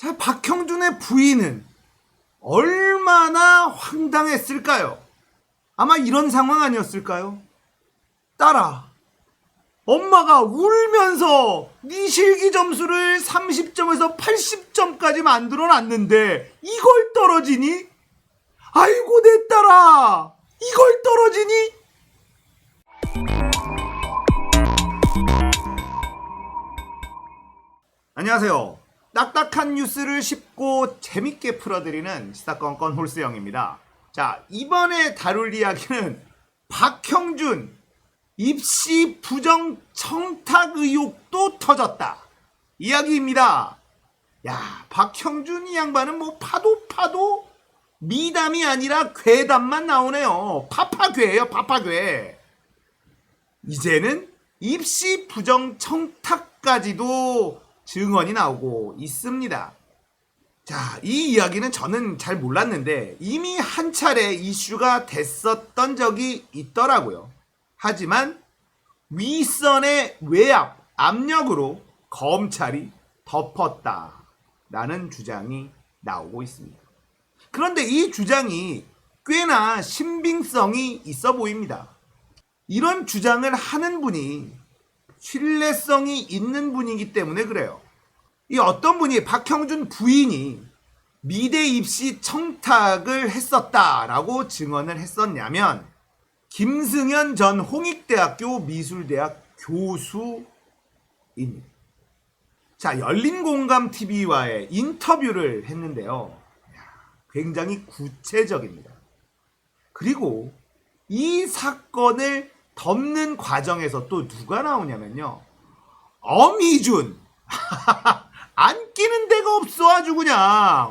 자, 박형준의 부인은 얼마나 황당했을까요? 아마 이런 상황 아니었을까요? 딸아, 엄마가 울면서 네 실기 점수를 30점에서 80점까지 만들어 놨는데 이걸 떨어지니? 아이고 내 딸아, 이걸 떨어지니? 안녕하세요. 딱딱한 뉴스를 쉽고 재밌게 풀어드리는 시사건건 홀스영입니다. 자, 이번에 다룰 이야기는 박형준 입시 부정 청탁 의혹도 터졌다 이야기입니다. 야, 박형준 이 양반은 뭐 파도 미담이 아니라 괴담만 나오네요. 파파괴예요, 파파괴. 이제는 입시 부정 청탁까지도 증언이 나오고 있습니다. 자, 이 이야기는 저는 잘 몰랐는데 이미 한 차례 이슈가 됐었던 적이 있더라고요. 하지만 윗선의 외압, 압력으로 검찰이 덮었다라는 주장이 나오고 있습니다. 그런데 이 주장이 꽤나 신빙성이 있어 보입니다. 이런 주장을 하는 분이 신뢰성이 있는 분이기 때문에 그래요. 이 어떤 분이 박형준 부인이 미대 입시 청탁을 했었다라고 증언을 했었냐면 김승현 전 홍익대학교 미술대학 교수입니다. 자, 열린공감TV와의 인터뷰를 했는데요. 굉장히 구체적입니다. 그리고 이 사건을 덮는 과정에서 또 누가 나오냐면요. 엄희준. 안 끼는 데가 없어 아주 그냥.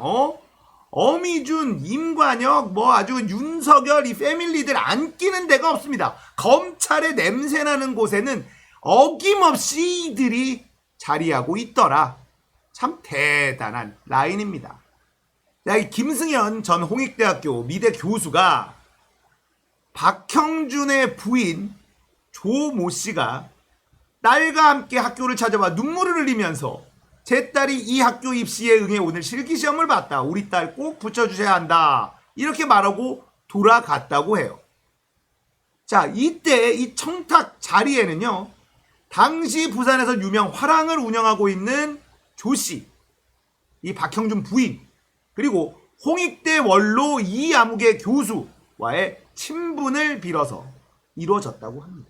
엄희준, 임관혁, 뭐 아주 윤석열 이 패밀리들 안 끼는 데가 없습니다. 검찰의 냄새나는 곳에는 어김없이 이들이 자리하고 있더라. 참 대단한 라인입니다. 자, 이 김승현 전 홍익대학교 미대 교수가 박형준의 부인 조모 씨가 딸과 함께 학교를 찾아와 눈물을 흘리면서 제 딸이 이 학교 입시에 응해 오늘 실기시험을 봤다. 우리 딸 꼭 붙여주셔야 한다. 이렇게 말하고 돌아갔다고 해요. 자, 이때 이 청탁 자리에는요. 당시 부산에서 유명 화랑을 운영하고 있는 조 씨, 이 박형준 부인, 그리고 홍익대 원로 이아무개 교수와의 친분을 빌어서 이루어졌다고 합니다.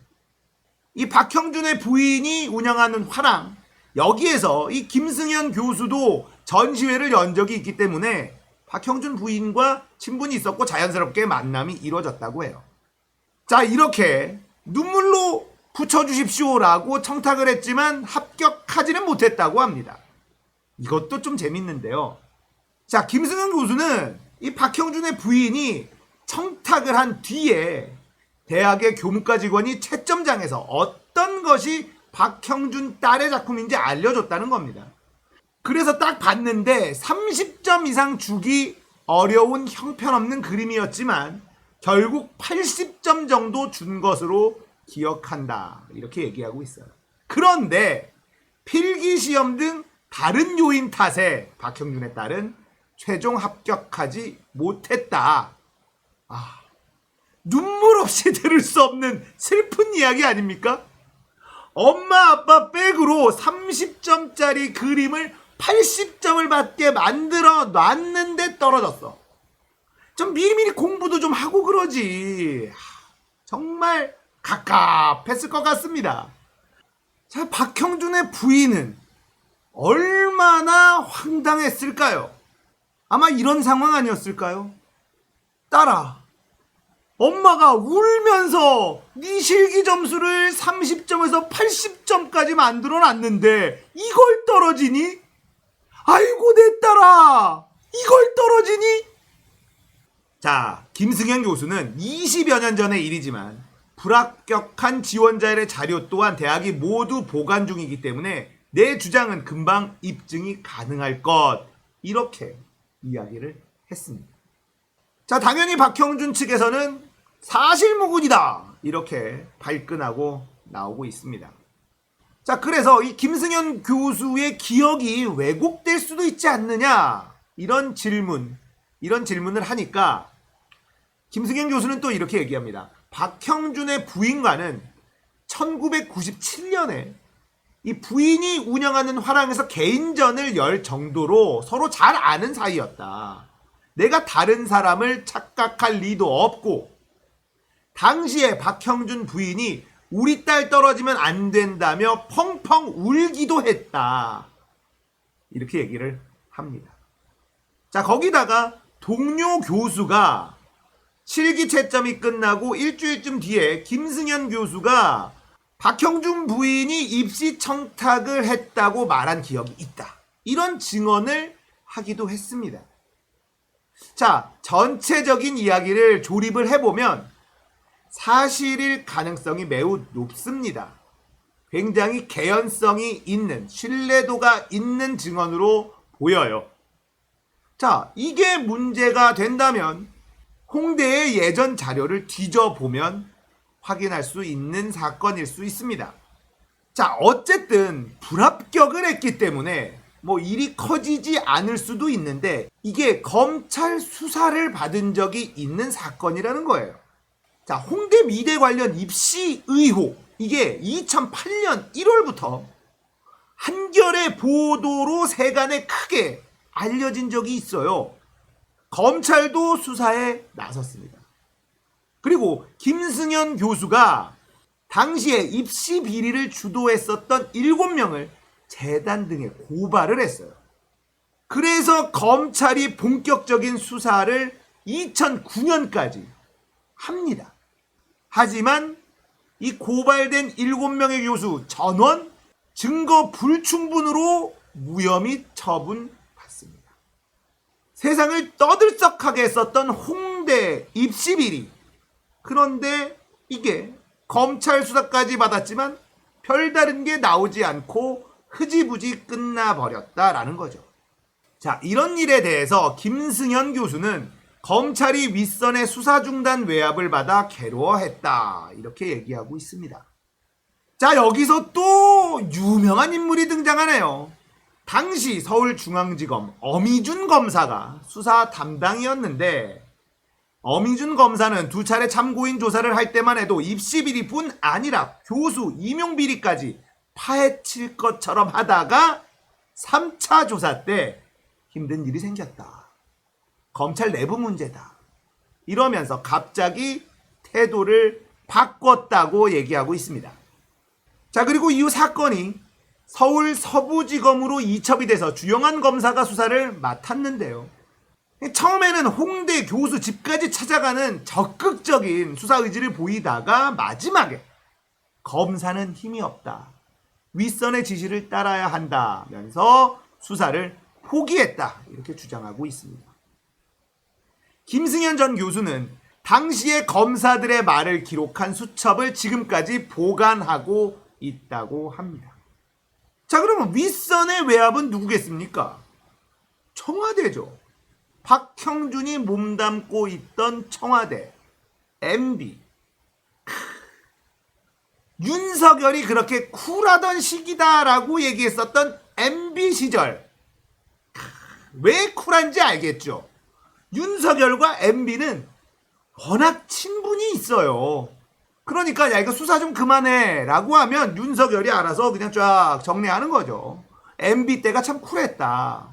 이 박형준의 부인이 운영하는 화랑, 여기에서 이 김승현 교수도 전시회를 연 적이 있기 때문에 박형준 부인과 친분이 있었고 자연스럽게 만남이 이루어졌다고 해요. 자, 이렇게 눈물로 붙여주십시오라고 청탁을 했지만 합격하지는 못했다고 합니다. 이것도 좀 재밌는데요. 자, 김승현 교수는 이 박형준의 부인이 청탁을 한 뒤에 대학의 교무과 직원이 채점장에서 어떤 것이 박형준 딸의 작품인지 알려줬다는 겁니다. 그래서 딱 봤는데 30점 이상 주기 어려운 형편없는 그림이었지만 결국 80점 정도 준 것으로 기억한다. 이렇게 얘기하고 있어요. 그런데 필기시험 등 다른 요인 탓에 박형준의 딸은 최종 합격하지 못했다. 눈물 없이 들을 수 없는 슬픈 이야기 아닙니까? 엄마 아빠 백으로 30점짜리 그림을 80점을 받게 만들어 놨는데 떨어졌어. 좀 미리미리 공부도 좀 하고 그러지. 정말 갑갑했을 것 같습니다. 자, 박형준의 부인은 얼마나 황당했을까요? 아마 이런 상황 아니었을까요? 딸아, 엄마가 울면서 네 실기 점수를 30점에서 80점까지 만들어 놨는데 이걸 떨어지니? 아이고 내 딸아, 이걸 떨어지니? 자, 김승현 교수는 20여 년 전의 일이지만 불합격한 지원자의 자료 또한 대학이 모두 보관 중이기 때문에 내 주장은 금방 입증이 가능할 것, 이렇게 이야기를 했습니다. 자, 당연히 박형준 측에서는 사실무근이다, 이렇게 발끈하고 나오고 있습니다. 자, 그래서 이 김승현 교수의 기억이 왜곡될 수도 있지 않느냐, 이런 질문을 하니까 김승현 교수는 또 이렇게 얘기합니다. 박형준의 부인과는 1997년에 이 부인이 운영하는 화랑에서 개인전을 열 정도로 서로 잘 아는 사이였다. 내가 다른 사람을 착각할 리도 없고, 당시에 박형준 부인이 우리 딸 떨어지면 안 된다며 펑펑 울기도 했다. 이렇게 얘기를 합니다. 자, 거기다가 동료 교수가 실기 채점이 끝나고 일주일쯤 뒤에 김승현 교수가 박형준 부인이 입시 청탁을 했다고 말한 기억이 있다. 이런 증언을 하기도 했습니다. 자, 전체적인 이야기를 조립을 해보면 사실일 가능성이 매우 높습니다. 굉장히 개연성이 있는, 신뢰도가 있는 증언으로 보여요. 자, 이게 문제가 된다면 홍대의 예전 자료를 뒤져보면 확인할 수 있는 사건일 수 있습니다. 자, 어쨌든 불합격을 했기 때문에 일이 커지지 않을 수도 있는데, 이게 검찰 수사를 받은 적이 있는 사건이라는 거예요. 자, 홍대 미대 관련 입시 의혹, 이게 2008년 1월부터 한겨레 보도로 세간에 크게 알려진 적이 있어요. 검찰도 수사에 나섰습니다. 그리고 김승현 교수가 당시에 입시 비리를 주도했었던 7명을 재단 등에 고발을 했어요. 그래서 검찰이 본격적인 수사를 2009년까지 합니다. 하지만 이 고발된 7명의 교수 전원 증거 불충분으로 무혐의 처분받습니다. 세상을 떠들썩하게 했었던 홍대 입시 비리. 그런데 이게 검찰 수사까지 받았지만 별다른 게 나오지 않고 흐지부지 끝나버렸다라는 거죠. 자, 이런 일에 대해서 김승현 교수는 검찰이 윗선의 수사 중단 외압을 받아 괴로워했다, 이렇게 얘기하고 있습니다. 자, 여기서 또 유명한 인물이 등장하네요. 당시 서울중앙지검 엄희준 검사가 수사 담당이었는데, 엄희준 검사는 2차례 참고인 조사를 할 때만 해도 입시 비리뿐 아니라 교수 임용 비리까지 파헤칠 것처럼 하다가 3차 조사 때 힘든 일이 생겼다. 검찰 내부 문제다. 이러면서 갑자기 태도를 바꿨다고 얘기하고 있습니다. 자, 그리고 이후 사건이 서울 서부지검으로 이첩이 돼서 주영한 검사가 수사를 맡았는데요. 처음에는 홍대 교수 집까지 찾아가는 적극적인 수사 의지를 보이다가 마지막에 검사는 힘이 없다, 윗선의 지시를 따라야 한다면서 수사를 포기했다, 이렇게 주장하고 있습니다. 김승현 전 교수는 당시의 검사들의 말을 기록한 수첩을 지금까지 보관하고 있다고 합니다. 자, 그러면 윗선의 외압은 누구겠습니까? 청와대죠. 박형준이 몸담고 있던 청와대, MB. 윤석열이 그렇게 쿨하던 시기다라고 얘기했었던 MB 시절. 왜 쿨한지 알겠죠? 윤석열과 MB는 워낙 친분이 있어요. 그러니까 야, 이거 수사 좀 그만해 라고 하면 윤석열이 알아서 그냥 쫙 정리하는 거죠. MB 때가 참 쿨했다.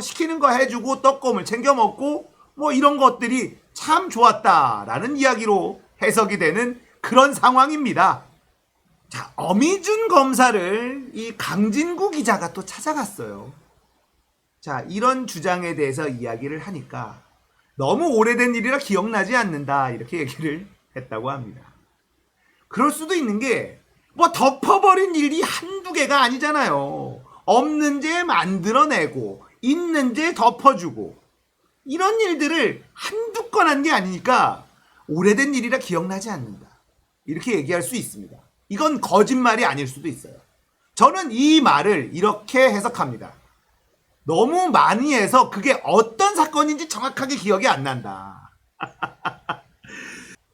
시키는 거 해주고 떡고물 챙겨 먹고 이런 것들이 참 좋았다라는 이야기로 해석이 되는 그런 상황입니다. 자, 엄희준 검사를 이 강진구 기자가 또 찾아갔어요. 자, 이런 주장에 대해서 이야기를 하니까 너무 오래된 일이라 기억나지 않는다, 이렇게 얘기를 했다고 합니다. 그럴 수도 있는 게 덮어버린 일이 한두 개가 아니잖아요. 없는 죄 만들어내고 있는 죄 덮어주고 이런 일들을 한두 건 한 게 아니니까 오래된 일이라 기억나지 않는다, 이렇게 얘기할 수 있습니다. 이건 거짓말이 아닐 수도 있어요. 저는 이 말을 이렇게 해석합니다. 너무 많이 해서 그게 어떤 사건인지 정확하게 기억이 안 난다.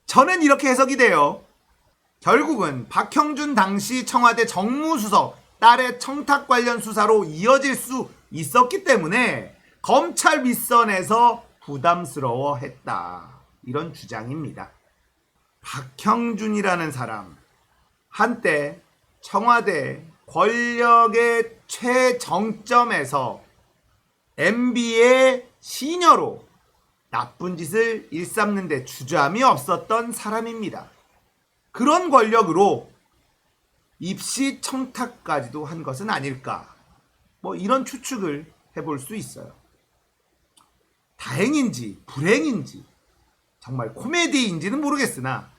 저는 이렇게 해석이 돼요. 결국은 박형준 당시 청와대 정무수석 딸의 청탁 관련 수사로 이어질 수 있었기 때문에 검찰 윗선에서 부담스러워했다. 이런 주장입니다. 박형준이라는 사람, 한때 청와대 권력의 최정점에서 MB의 시녀로 나쁜 짓을 일삼는 데 주저함이 없었던 사람입니다. 그런 권력으로 입시 청탁까지도 한 것은 아닐까, 이런 추측을 해볼 수 있어요. 다행인지 불행인지 정말 코미디인지는 모르겠으나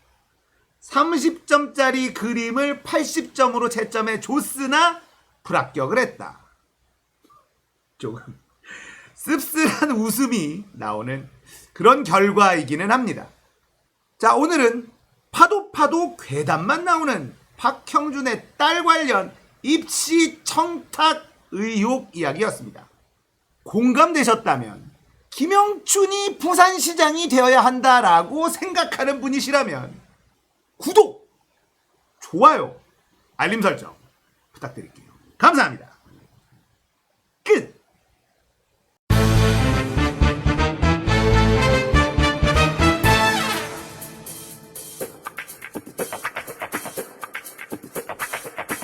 30점짜리 그림을 80점으로 채점해 줬으나 불합격을 했다. 조금 씁쓸한 웃음이 나오는 그런 결과이기는 합니다. 자, 오늘은 파도 괴담만 나오는 박형준의 딸 관련 입시 청탁 의혹 이야기였습니다. 공감되셨다면, 김영춘이 부산시장이 되어야 한다라고 생각하는 분이시라면 구독, 좋아요, 알림 설정 부탁드릴게요. 감사합니다.